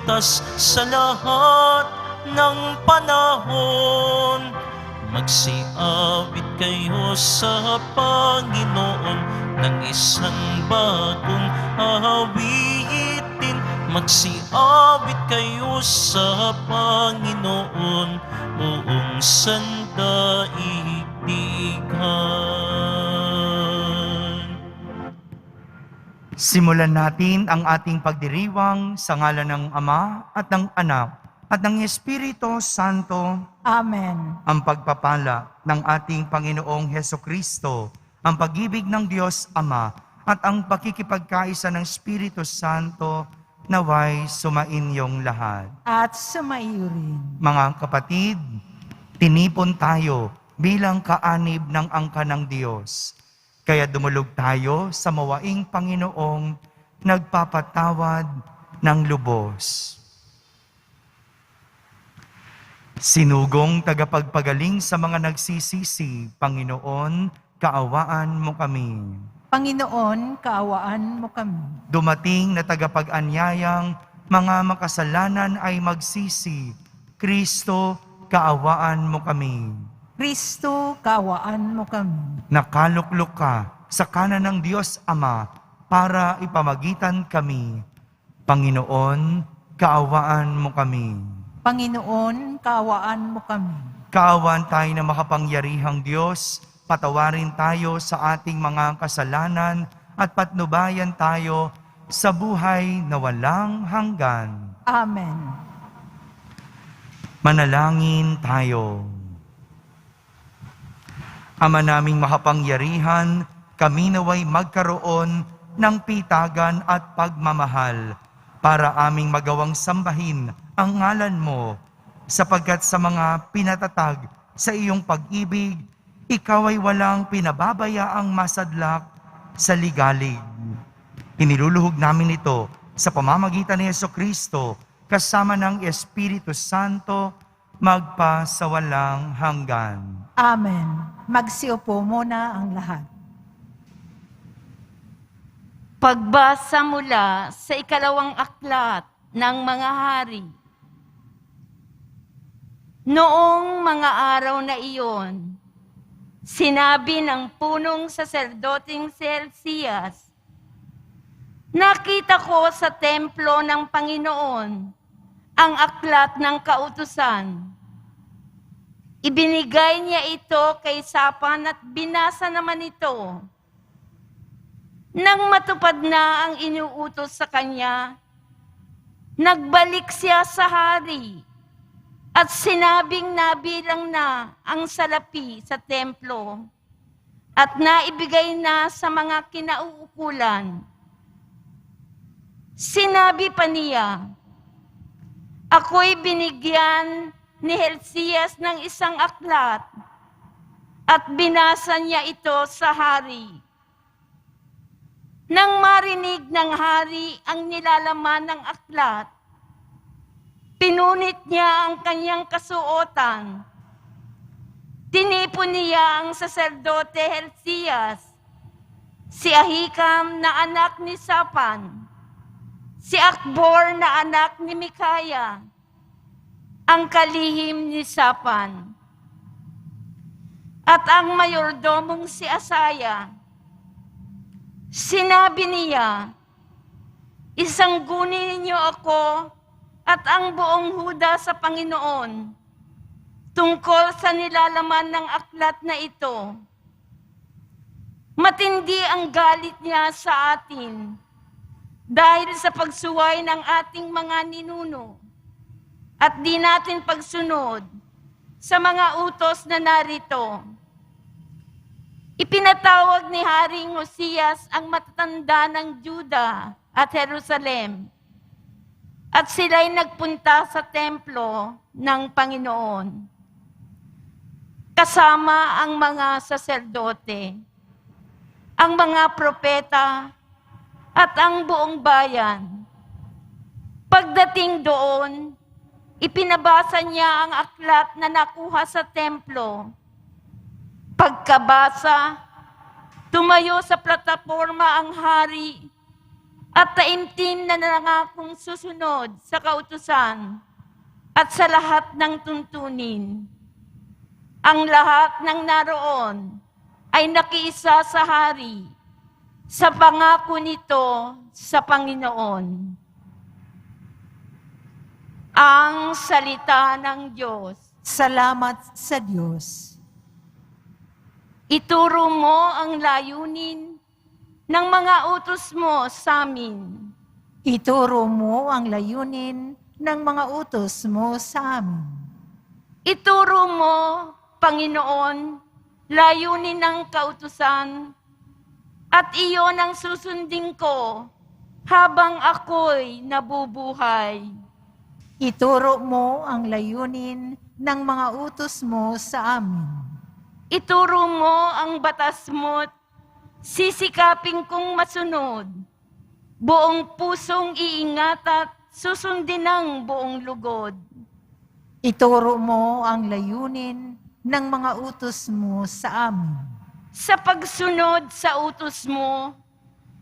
ligtas sa lahat ng panahon. Magsiawit kayo sa Panginoon ng isang bagong awitin. Magsiawit kayo sa Panginoon buong sandaigdigan. Simulan natin ang ating pagdiriwang sa ngalan ng Ama at ng Anak at ng Espiritu Santo. Amen. Ang pagpapala ng ating Panginoong Hesukristo, ang pag-ibig ng Diyos Ama at ang pakikipagkaisa ng Espiritu Santo naway sumainyong lahat. At sumaiyo rin. Mga kapatid, tinipon tayo bilang kaanib ng angka ng Diyos. Kaya dumulog tayo sa mawaing Panginoong nagpapatawad ng lubos. Sinugong tagapagpagaling sa mga nagsisisi, Panginoon, kaawaan mo kami. Panginoon, kaawaan mo kami. Dumating na tagapag-anyayang mga makasalanan ay magsisi, Kristo, kaawaan mo kami. Kristo, kaawaan mo kami. Nakaluklok ka sa kanan ng Diyos Ama para ipamagitan kami. Panginoon, kaawaan mo kami. Panginoon, kaawaan mo kami. Kaawaan tayo na makapangyarihang Diyos, patawarin tayo sa ating mga kasalanan at patnubayan tayo sa buhay na walang hanggan. Amen. Manalangin tayo. Ama naming makapangyarihan, kami naway magkaroon ng pitagan at pagmamahal para aming magawang sambahin ang ngalan mo, sapagkat sa mga pinatatag sa iyong pag-ibig, ikaw ay walang pinababayaang masadlak sa ligalig. Iniluluhog namin ito sa pamamagitan ni Jesucristo kasama ng Espiritu Santo magpa sa walang hanggan. Amen. Magsiupo muna ang lahat. Pagbasa mula sa ikalawang aklat ng mga hari. Noong mga araw na iyon, sinabi ng punong saserdoting si Hilcias, "Nakita ko sa templo ng Panginoon ang aklat ng kautusan. Ibinigay niya ito kay Shaphan at binasa naman ito. Nang matupad na ang inuutos sa kanya, nagbalik siya sa hari at sinabing nabilang na ang salapi sa templo at naibigay na sa mga kinauukulan. Sinabi pa niya, ako'y binigyan ni Hilcias ng isang aklat at binasa niya ito sa hari. Nang marinig ng hari ang nilalaman ng aklat, pinunit niya ang kanyang kasuotan. Tinipon niya ang saserdote Hilcias, si Ahikam na anak ni Shaphan, si Akbor na anak ni Mikaya, ang kalihim ni Shaphan, at ang mayordomong si Asaya. Sinabi niya, isanggunin ninyo ako at ang buong Huda sa Panginoon tungkol sa nilalaman ng aklat na ito. Matindi ang galit niya sa atin dahil sa pagsuway ng ating mga ninuno at di natin pagsunod sa mga utos na narito. Ipinatawag ni Haring Hosias ang matatanda ng Juda at Jerusalem at sila'y nagpunta sa templo ng Panginoon kasama ang mga saserdote, ang mga propeta at ang buong bayan. Pagdating doon, ipinabasa niya ang aklat na nakuha sa templo. Pagkabasa, tumayo sa plataporma ang hari at taimtim na nangakong susunod sa kautusan at sa lahat ng tuntunin. Ang lahat ng naroon ay nakiisa sa hari sa pangako nito sa Panginoon. Ang salita ng Diyos. Salamat sa Diyos. Ituro mo ang layunin ng mga utos mo sa amin. Ituro mo ang layunin ng mga utos mo sa amin. Ituro mo, Panginoon, layunin ng kautusan at iyon ang susundin ko habang ako'y nabubuhay. Ituro mo ang layunin ng mga utos mo sa amin. Ituro mo ang batas mo't sisikapin kong masunod. Buong pusong iingat at susundin ng buong lugod. Ituro mo ang layunin ng mga utos mo sa amin. Sa pagsunod sa utos mo,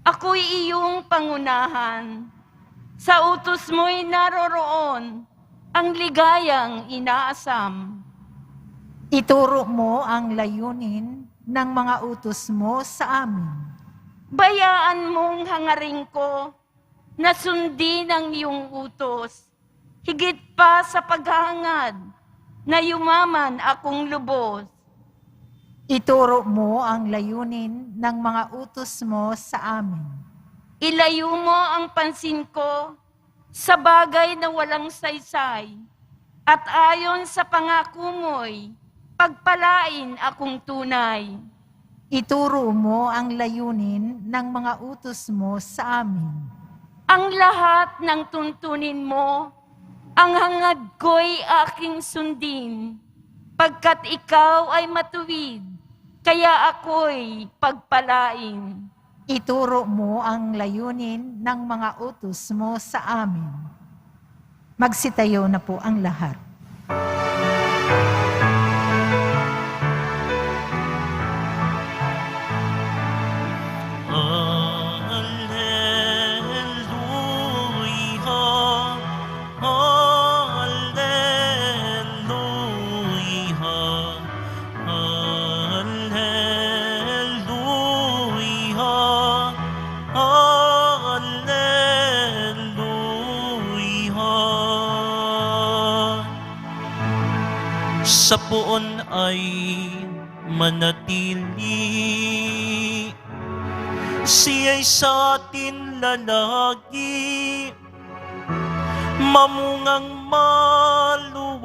ako'y iyong pangunahan. Sa utos mo'y naroroon ang ligayang inaasam. Ituro mo ang layunin ng mga utos mo sa amin. Bayaan mong hangarin ko na sundin ang iyong utos, higit pa sa paghahangad na yumaman akong lubos. Ituro mo ang layunin ng mga utos mo sa amin. Ilayo mo ang pansin ko sa bagay na walang saysay, at ayon sa pangako mo'y pagpalain akong tunay. Ituro mo ang layunin ng mga utos mo sa amin. Ang lahat ng tuntunin mo, ang hangad ko'y aking sundin, pagkat ikaw ay matuwid, kaya ako'y pagpalain. Ituro mo ang layunin ng mga utos mo sa amin. Magsitayo na po ang lahat. Sa poon ay manatili, siya'y sa atin lalagi, mamungang maluwalhati.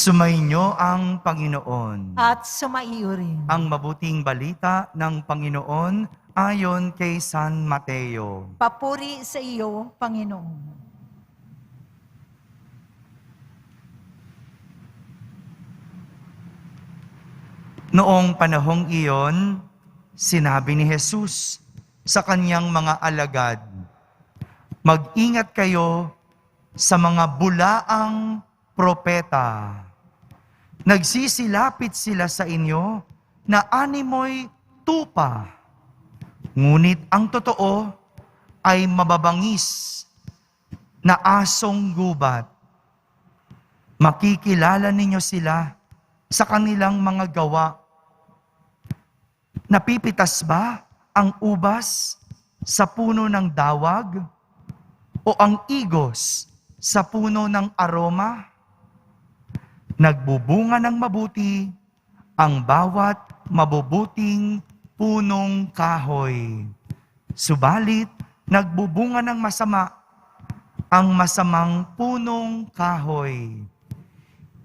Sumainyo ang Panginoon. At sumaiyo rin. Ang mabuting balita ng Panginoon ayon kay San Mateo. Papuri sa iyo, Panginoon. Noong panahong iyon, sinabi ni Jesus sa kanyang mga alagad, "Mag-ingat kayo sa mga bulaang propeta. Nagsisilapit sila sa inyo na animoy tupa, ngunit ang totoo ay mababangis na asong gubat. Makikilala ninyo sila sa kanilang mga gawa. Napipitas ba ang ubas sa puno ng dawag o ang igos sa puno ng aroma? Nagbubunga ng mabuti ang bawat mabubuting punong kahoy. Subalit, nagbubunga ng masama ang masamang punong kahoy.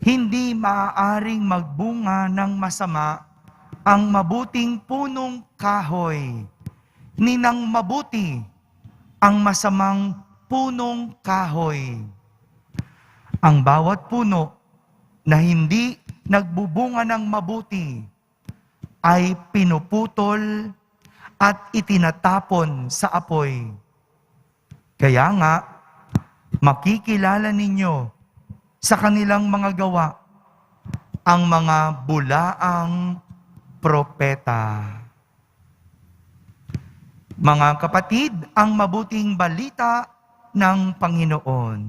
Hindi maaaring magbunga ng masama ang mabuting punong kahoy, ni nang mabuti ang masamang punong kahoy. Ang bawat puno na hindi nagbubunga ng mabuti ay pinuputol at itinatapon sa apoy. Kaya nga, makikilala ninyo sa kanilang mga gawa ang mga bulaang propeta. Mga kapatid, ang mabuting balita ng Panginoon.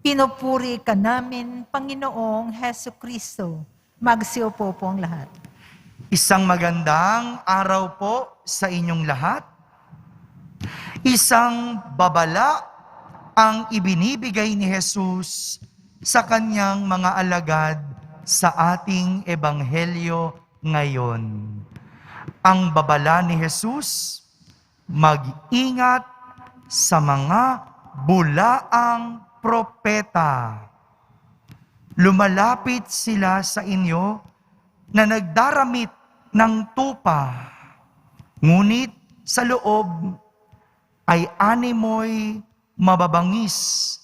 Pinupuri ka namin, Panginoong Heso Kristo. Magsiupo po ang lahat. Isang magandang araw po sa inyong lahat. Isang babala ang ibinibigay ni Jesus sa kanyang mga alagad sa ating ebanghelyo ngayon. Ang babala ni Jesus, mag-ingat sa mga bulaang propeta. Lumalapit sila sa inyo na nagdaramit ng tupa, ngunit sa loob ay animoy mababangis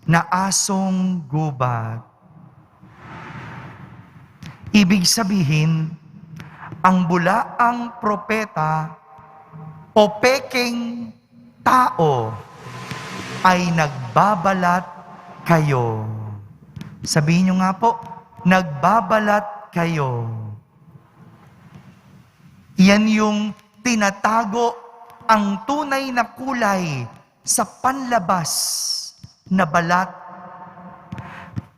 na asong gubat. Ibig sabihin, ang bulaang propeta o pekeng tao ay nagbabalat kayo. Sabihin nyo nga po, nagbabalat kayo. Yan yung tinatago ang tunay na kulay sa panlabas na balat.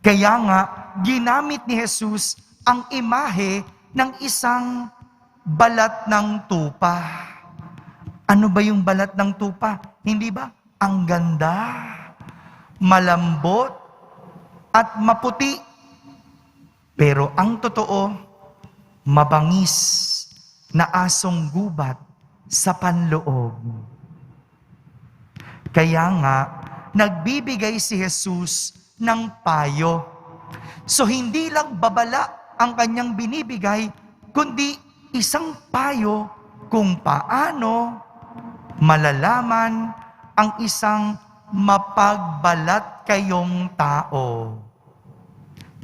Kaya nga, ginamit ni Jesus ang imahe ng isang balat ng tupa. Ano ba yung balat ng tupa? Hindi ba? Ang ganda, malambot, at maputi. Pero ang totoo, mabangis na asong gubat sa panloob. Kaya nga, nagbibigay si Jesus ng payo. So hindi lang babala ang kanyang binibigay, kundi isang payo kung paano malalaman ang isang mapagbalat kayong tao.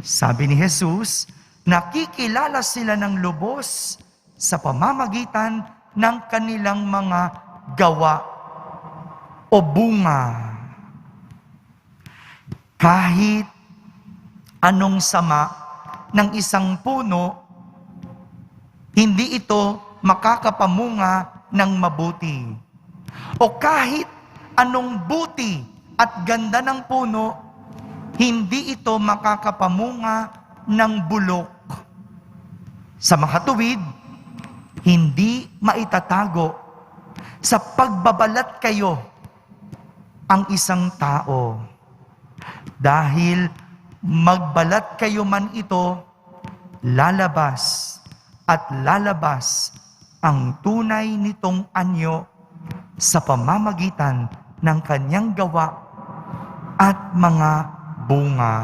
Sabi ni Jesus, nakikilala sila ng lubos sa pamamagitan ng kanilang mga gawa o bunga. Kahit anong sama ng isang puno, hindi ito makakapamunga ng mabuti. O kahit anong buti at ganda ng puno, hindi ito makakapamunga ng bulok. Sa makatuwid, hindi maitatago sa pagbabalat kayo ang isang tao. Dahil magbalat kayo man ito, lalabas at lalabas ang tunay nitong anyo sa pamamagitan ng kanyang gawa at mga bunga.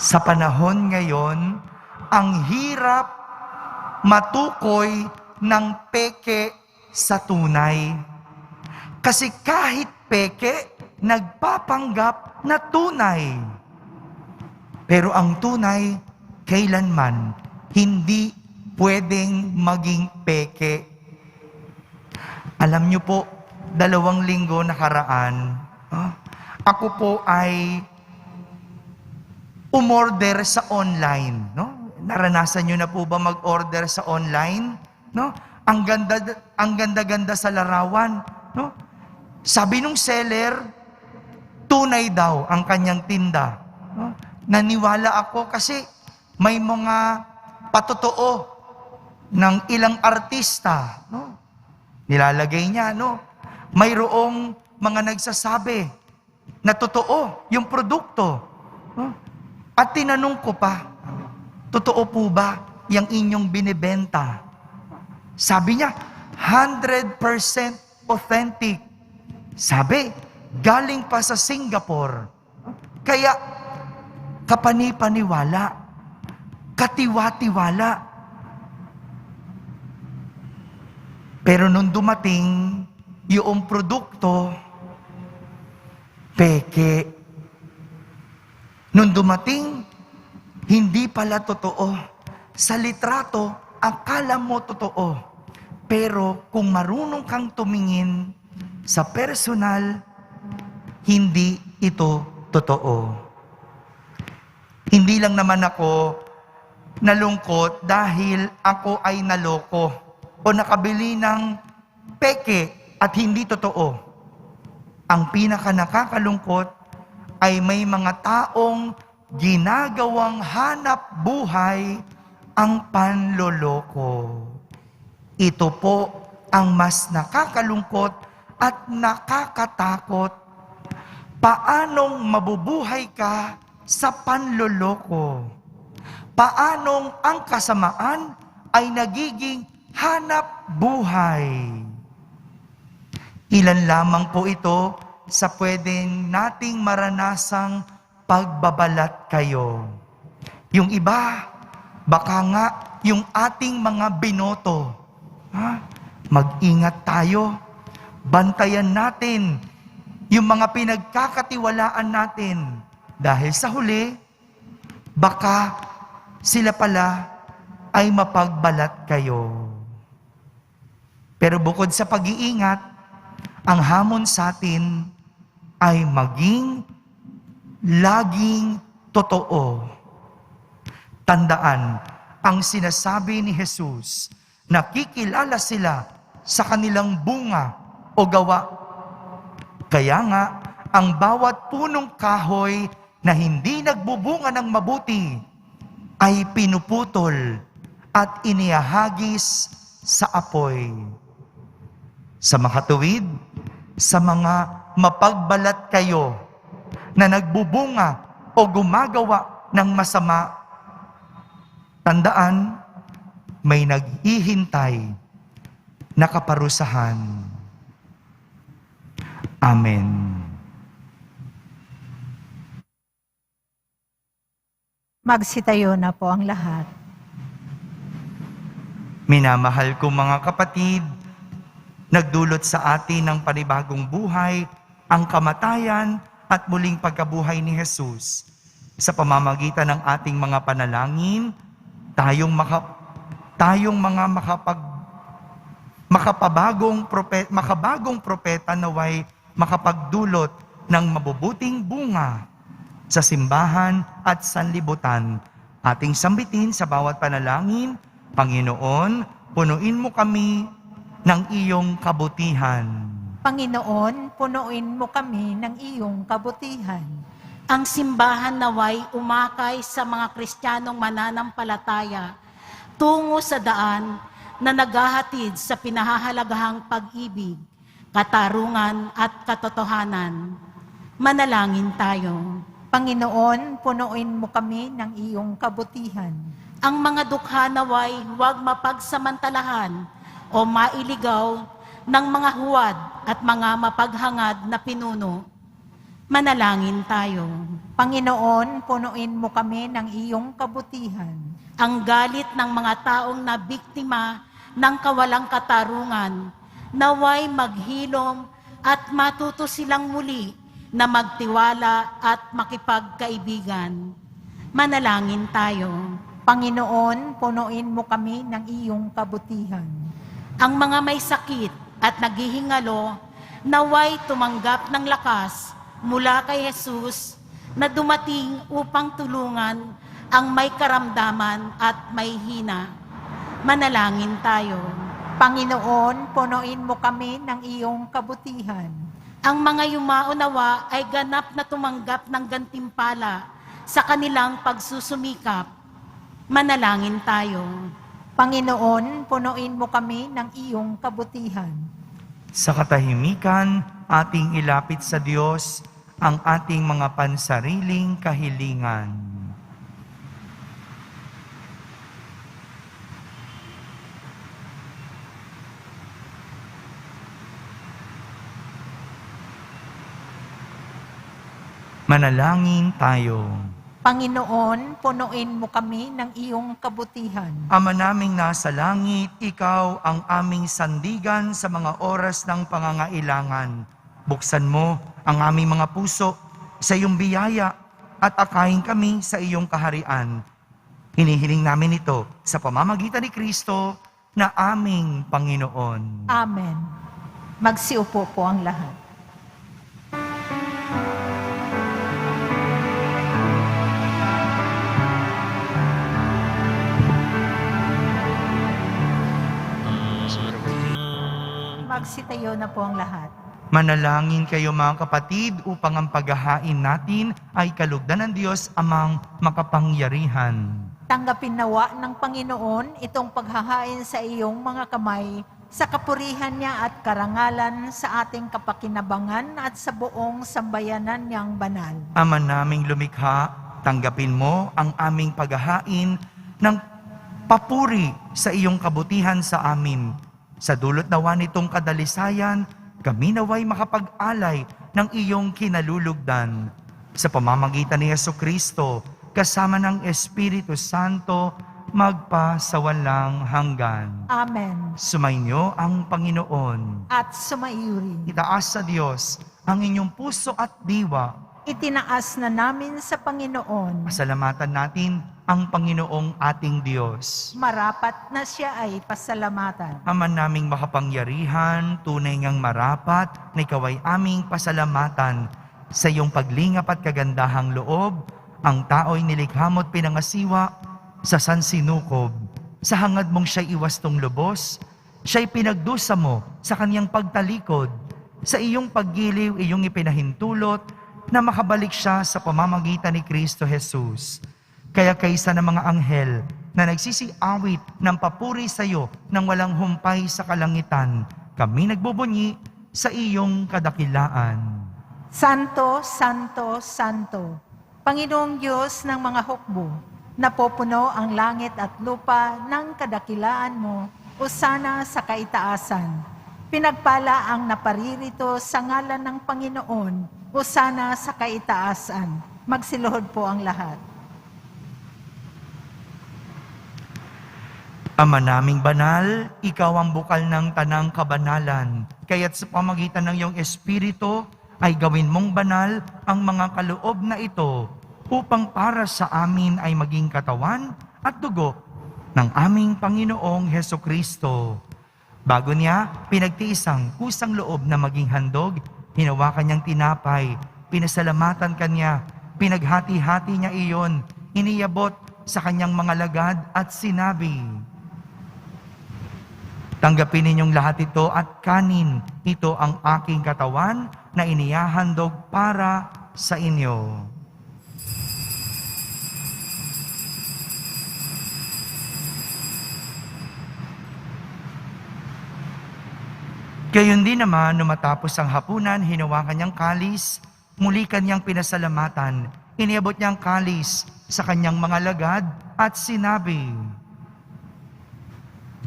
Sa panahon ngayon, ang hirap matukoy ng peke sa tunay. Kasi kahit peke, nagpapanggap na tunay. Pero ang tunay, kailanman hindi pwedeng maging peke. Alam niyo po, 2 linggo nakaraan, ako po ay umorder sa online, no? Naranasan niyo na po ba mag-order sa online, no? Ang ganda-ganda sa larawan, no? Sabi nung seller, tunay daw ang kanyang tinda, no? Naniwala ako kasi may mga patotoo ng ilang artista, no? Nilalagay niya, no? Mayroong mga nagsasabi na totoo yung produkto. No? At tinanong ko pa, totoo po ba yung inyong binibenta? Sabi niya, 100% authentic. Sabi, galing pa sa Singapore. Kaya, kapani-paniwala, katiwa-tiwala. Pero nung dumating yung produkto, peke. Nung dumating, hindi pala totoo. Sa litrato, akala mo totoo. Pero kung marunong kang tumingin sa personal, hindi ito totoo. Hindi lang naman ako nalungkot dahil ako ay naloko o nakabili ng peke at hindi totoo. Ang pinaka nakakalungkot ay may mga taong ginagawang hanap buhay ang panloloko. Ito po ang mas nakakalungkot at nakakatakot. Paanong mabubuhay ka sa panloloko? Paanong ang kasamaan ay nagiging hanap buhay? Ilan lamang po ito sa pwedeng nating maranasang pagbabalat kayo. Yung iba, baka nga yung ating mga binoto. Mag-ingat tayo. Bantayan natin yung mga pinagkakatiwalaan natin. Dahil sa huli, baka sila pala ay mapagbalat kayo. Pero bukod sa pag-iingat, ang hamon sa atin ay maging laging totoo. Tandaan, ang sinasabi ni Jesus, nakikilala sila sa kanilang bunga o gawa. Kaya nga, ang bawat punong kahoy na hindi nagbubunga ng mabuti ay pinuputol at inihahagis sa apoy. Sa makatuwid, sa mga mapagbalat kayo na nagbubunga o gumagawa ng masama, tandaan, may naghihintay na kaparusahan. Amen. Magsitayo na po ang lahat. Minamahal kong mga kapatid, nagdulot sa atin ng panibagong buhay ang kamatayan at muling pagkabuhay ni Jesus. Sa pamamagitan ng ating mga panalangin, tayong mga makabagong propeta naway makapagdulot ng mabubuting bunga sa simbahan at sanlibutan. Ating sambitin sa bawat panalangin, Panginoon, punuin mo kami ng iyong kabutihan. Panginoon, punuin mo kami ng iyong kabutihan. Ang simbahan naway umakay sa mga Kristiyanong mananampalataya tungo sa daan na naghahatid sa pinahahalagahang pag-ibig, katarungan at katotohanan. Manalangin tayo. Panginoon, punuin mo kami ng iyong kabutihan. Ang mga dukha naway huwag mapagsamantalahan o mailigaw ng mga huwad at mga mapaghangad na pinuno. Manalangin tayo. Panginoon, punuin mo kami ng iyong kabutihan. Ang galit ng mga taong na biktima ng kawalang katarungan, naway maghilom at matuto silang muli na magtiwala at makipagkaibigan. Manalangin tayo. Panginoon, punuin mo kami ng iyong kabutihan. Ang mga may sakit at naghihingalo, naway tumanggap ng lakas mula kay Jesus na dumating upang tulungan ang may karamdaman at may hina. Manalangin tayo. Panginoon, punuin mo kami ng iyong kabutihan. Ang mga yumaunawa ay ganap na tumanggap ng gantimpala sa kanilang pagsusumikap. Manalangin tayo. Panginoon, punuin mo kami ng iyong kabutihan. Sa katahimikan, ating ilapit sa Diyos ang ating mga pansariling kahilingan. Manalangin tayo. Panginoon, punuin mo kami ng iyong kabutihan. Ama naming nasa langit, Ikaw ang aming sandigan sa mga oras ng pangangailangan. Buksan mo ang aming mga puso sa iyong biyaya at akayin kami sa iyong kaharian. Hinihiling namin ito sa pamamagitan ni Kristo na aming Panginoon. Amen. Magsiupo po ang lahat. Magsitayo na po ang lahat. Manalangin kayo mga kapatid upang ang paghahain natin ay kalugdan ng Diyos amang makapangyarihan. Tanggapin nawa ng Panginoon itong paghahain sa iyong mga kamay sa kapurihan niya at karangalan sa ating kapakinabangan at sa buong sambayanan niyang banal. Ama naming lumikha, tanggapin mo ang aming paghahain ng papuri sa iyong kabutihan sa amin. Sa dulot nawa nitong kadalisayan, kami naway makapag-alay ng iyong kinalulugdan. Sa pamamagitan ni Jesucristo, kasama ng Espiritu Santo, magpasawalang hanggan. Amen. Sumainyo ang Panginoon. At sumaiyuri. Itaas sa Diyos ang inyong puso at diwa. Itinaas na namin sa Panginoon. Pasalamatan natin ang Panginoong ating Diyos. Marapat na siya ay pasalamatan. Ama naming makapangyarihan, tunay ngang marapat na ikaw ay aming pasalamatan. Sa iyong paglingap at kagandahang loob, ang tao'y nilikha mo't pinangasiwa sa sansinukob. Sa hangad mong siya'y iwastong lubos, siya'y pinagdusa mo sa kanyang pagtalikod. Sa iyong paggiliw, iyong ipinahintulot na makabalik siya sa pamamagitan ni Kristo Jesus. Kaya kaysa ng mga anghel na nagsisiawit ng papuri sa iyo nang walang humpay sa kalangitan, kami nagbubunyi sa iyong kadakilaan. Santo, Santo, Santo, Panginoong Diyos ng mga hukbo, napopuno ang langit at lupa ng kadakilaan mo, usana sa kaitaasan. Pinagpala ang naparirito sa ngalan ng Panginoon, usana sa kaitaasan. Magsiluhod po ang lahat. Ama naming banal, ikaw ang bukal ng tanang kabanalan. Kaya't sa pamagitan ng iyong Espiritu, ay gawin mong banal ang mga kaloob na ito upang para sa amin ay maging katawan at dugo ng aming Panginoong Hesukristo. Bago niya, pinagtiis ang kusang loob na maging handog, hinawakan niyang tinapay, pinasalamatan kanya, pinaghati-hati niya iyon, iniyabot sa kanyang mga lagad at sinabi, "Tanggapin ninyong lahat ito at kanin, ito ang aking katawan na inihahandog para sa inyo." Gayon din naman, nung matapos ang hapunan, hinawakan niyang kalis, muli kanyang pinasalamatan, iniabot niyang kalis sa kanyang mga lagad at sinabi,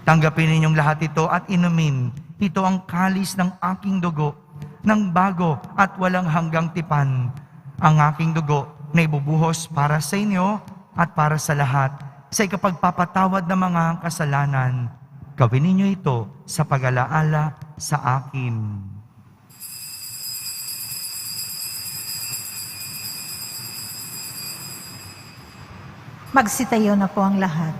"Tanggapin ninyong lahat ito at inumin, ito ang kalis ng aking dugo, ng bago at walang hanggang tipan, ang aking dugo na ibubuhos para sa inyo at para sa lahat, sa ikapagpapatawad ng mga kasalanan. Gawin ninyo ito sa pag-alaala sa akin." Magsitayo na po ang lahat.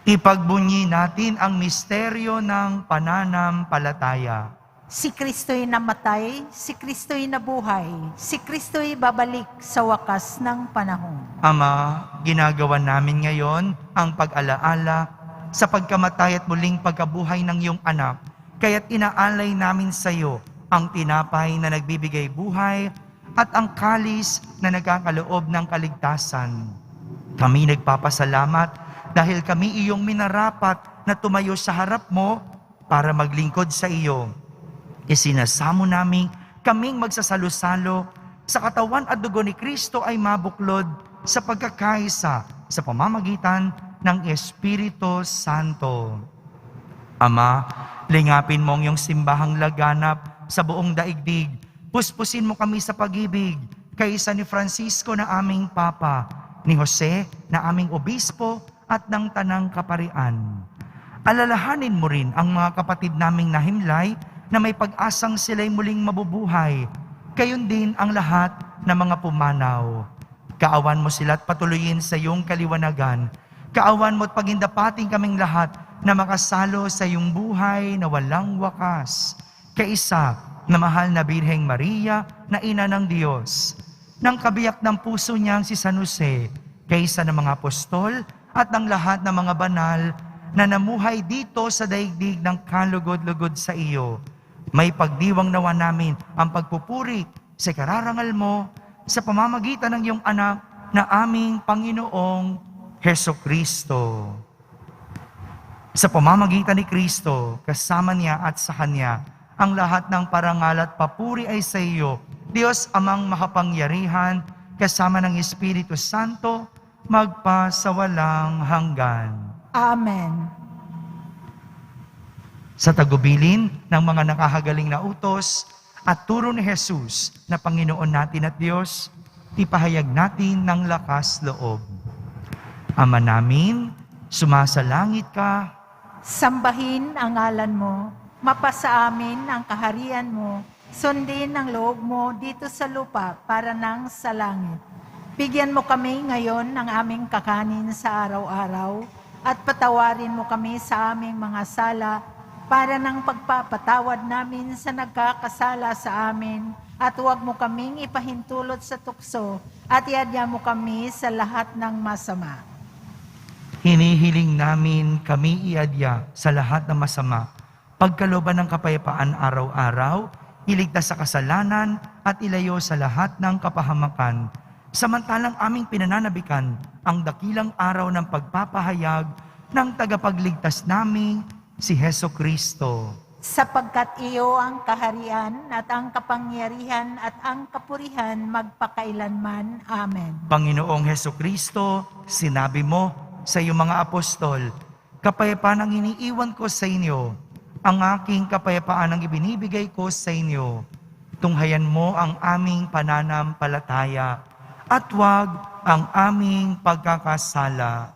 Ipagbunyi natin ang misteryo ng pananampalataya. Si Kristo'y namatay, si Kristo'y nabuhay, si Kristo'y babalik sa wakas ng panahon. Ama, ginagawa namin ngayon ang pag-alaala sa pagkamatay at muling pagkabuhay ng iyong anak, kaya't inaalay namin sa iyo ang tinapay na nagbibigay buhay at ang kalis na nagkakaloob ng kaligtasan. Kami nagpapasalamat dahil kami iyong minarapat na tumayo sa harap mo para maglingkod sa iyo. Isinasamo namin kaming magsasalo-salo sa katawan at dugo ni Kristo ay mabuklod sa pagkakaisa sa pamamagitan ng Espiritu Santo. Ama, lingapin mo ang iyong simbahang laganap sa buong daigdig. Puspusin mo kami sa pag-ibig, kaysa ni Francisco na aming Papa, ni Jose na aming Obispo at ng Tanang Kaparian. Alalahanin mo rin ang mga kapatid naming nahimlay na may pag-asang sila'y muling mabubuhay. Gayon din ang lahat ng mga pumanaw. Kaawan mo sila at patuloyin sa iyong kaliwanagan. Kaawan mo at pagindapating kaming lahat na makasalo sa iyong buhay na walang wakas. Kaisa na mahal na Birheng Maria na ina ng Diyos, ng kabiyak ng puso niyang si San Jose, kaysa ng mga apostol at ng lahat ng mga banal na namuhay dito sa daigdig ng kalugod-lugod sa iyo. May pagdiwang nawa namin ang pagpupuri sa kararangal mo sa pamamagitan ng iyong anak na aming Panginoong Hesukristo. Sa pamamagitan ni Kristo, kasama niya at sa Kanya, ang lahat ng parangal at papuri ay sa iyo, Diyos amang makapangyarihan, kasama ng Espiritu Santo, magpa sa walang hanggan. Amen. Sa tagubilin ng mga nakahagaling na utos at turo ni Jesus na Panginoon natin at Diyos, ipahayag natin ng lakas loob. Ama namin, sumasalangit ka, Sambahin ang ngalan mo, mapasa amin ang kaharian mo, sundin ang loob mo dito sa lupa para nang sa langit. Bigyan mo kami ngayon ng aming kakanin sa araw-araw at patawarin mo kami sa aming mga sala para nang pagpapatawad namin sa nagkakasala sa amin at huwag mo kaming ipahintulot sa tukso at iadya mo kami sa lahat ng masama. hinihiling namin kami iadya sa lahat ng masama, pagkalooban ng kapayapaan araw-araw, iligtas sa kasalanan at ilayo sa lahat ng kapahamakan. Samantalang aming pinananabikan ang dakilang araw ng pagpapahayag ng tagapagligtas naming si Hesukristo. Sapagkat iyo ang kaharian at ang kapangyarihan at ang kapurihan magpakailanman. Amen. Panginoong Hesukristo, sinabi mo sa iyong mga apostol, kapayapaan ang iniiwan ko sa inyo, ang aking kapayapaan ang ibinibigay ko sa inyo. Tunghayan mo ang aming pananampalataya at huwag ang aming pagkakasala.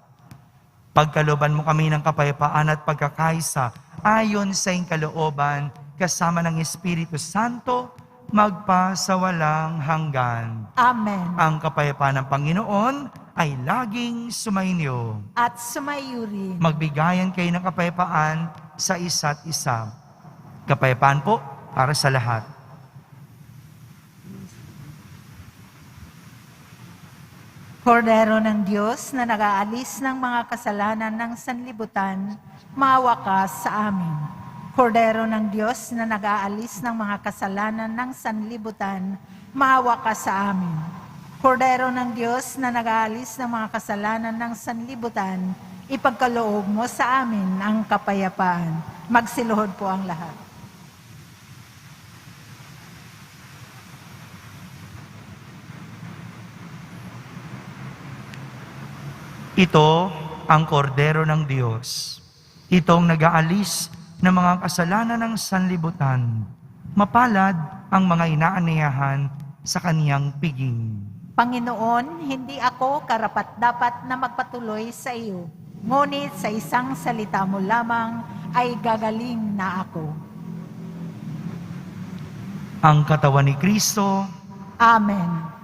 Pagkalooban mo kami ng kapayapaan at pagkakaisa ayon sa iyong kalooban, kasama ng Espiritu Santo, magpa sa walang hanggan. Amen. Ang kapayapaan ng Panginoon ay laging sumainyo. At sumayuri. Magbigayan kayo ng kapayapaan sa isa't isa. Kapayapaan po para sa lahat. Kordero ng Diyos na nag-aalis ng mga kasalanan ng sanlibutan, maawa ka sa amin. Kordero ng Diyos na nag-aalis ng mga kasalanan ng sanlibutan, maawa ka sa amin. Kordero ng Diyos na nag-aalis ng mga kasalanan ng sanlibutan, ipagkaloob mo sa amin ang kapayapaan. Magsiluhod po ang lahat. Ito ang kordero ng Diyos. Itong nag-aalis ng mga kasalanan ng sanlibutan. Mapalad ang mga inaaniyahan sa kaniyang piging. Panginoon, hindi ako karapat-dapat na magpatuloy sa iyo. Ngunit sa isang salita mo lamang ay gagaling na ako. Ang katawan ni Kristo, Amen.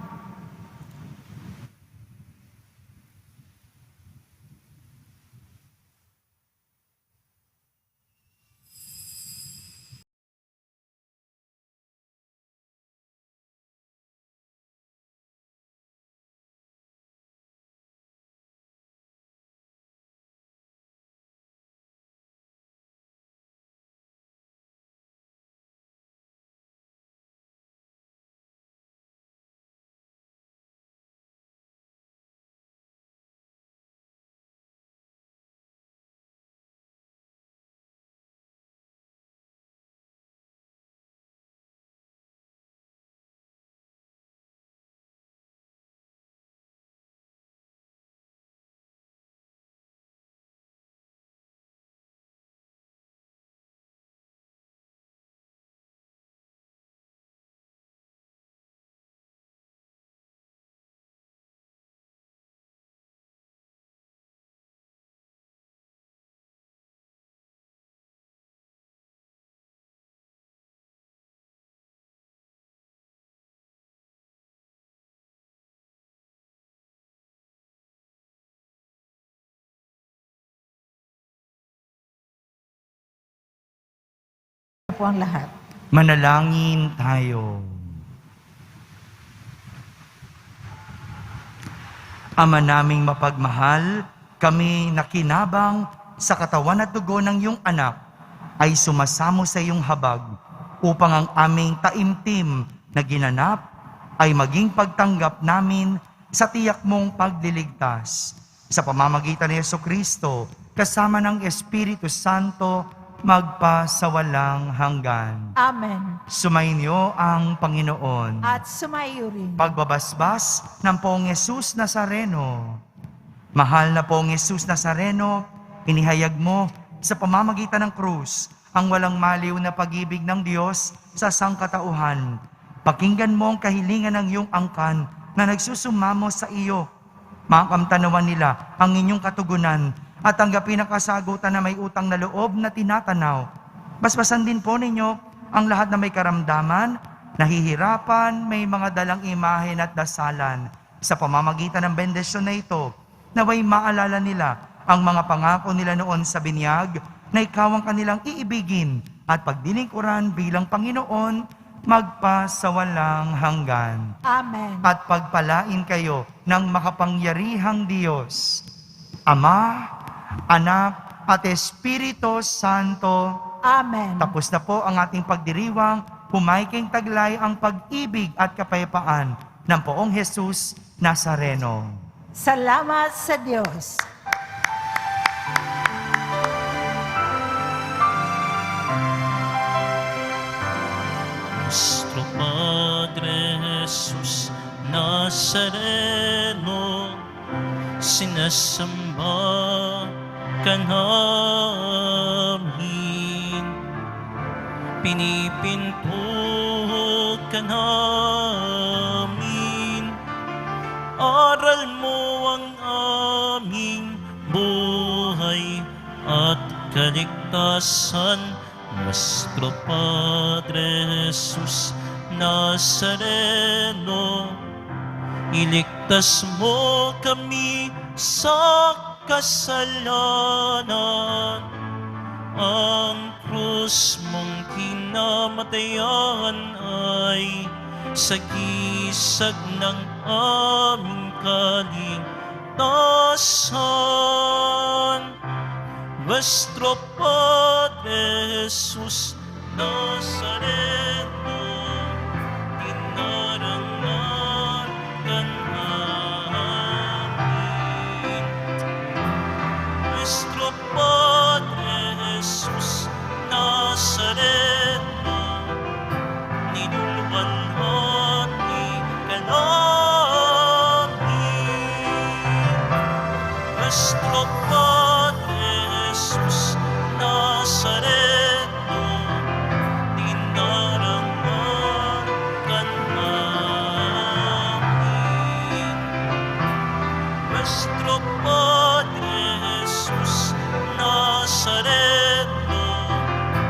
kapwang lahat. Manalangin tayo. Ama naming mapagmahal, kami nakinabang sa katawan at dugo ng iyong anak ay sumasamo sa iyong habag upang ang aming taimtim na ginanap ay maging pagtanggap namin sa tiyak mong pagliligtas. Sa pamamagitan ni Jesucristo, kasama ng Espiritu Santo, magpasawalang hanggan. Amen. Sumainyo ang Panginoon. At sumayo rin. Pagbabasbas ng Poong Jesus Nazareno. Mahal na Poong Jesus Nazareno, inihayag mo sa pamamagitan ng krus ang walang maliw na pag-ibig ng Diyos sa sangkatauhan. Pakinggan mo ang kahilingan ng iyong angkan na nagsusumamo sa iyo. Makamtanawan nila ang inyong katugunan at tanggapin ang kasagutan na may utang na loob na tinatanaw. Basbasan din po ninyo ang lahat na may karamdaman, nahihirapan, may mga dalang imahen at dasalan. Sa pamamagitan ng bendisyon na ito, naway maalala nila ang mga pangako nila noon sa binyag na ikaw ang kanilang iibigin at pagdilingkuran bilang Panginoon, magpasawalang hanggan. Amen. At pagpalain kayo ng makapangyarihang Diyos, Ama, Anak, at Espiritu Santo. Amen. Tapos na po ang ating pagdiriwang, humaiking taglay ang pag-ibig at kapayapaan ng Poong Jesus Nazareno. Salamat sa Diyos. Nuestro Padre Jesus Nazareno, sinasamba ka namin, pinipinto ka namin, aral mo ang aming buhay at kaligtasan. Nuestro Padre Jesus Nazareno, iligtas mo kami sa kasalanan. Ang krus mong kinamatayan ay sagisag ng aming kaligtasan. Nuestro Padre Jesus Nazareno,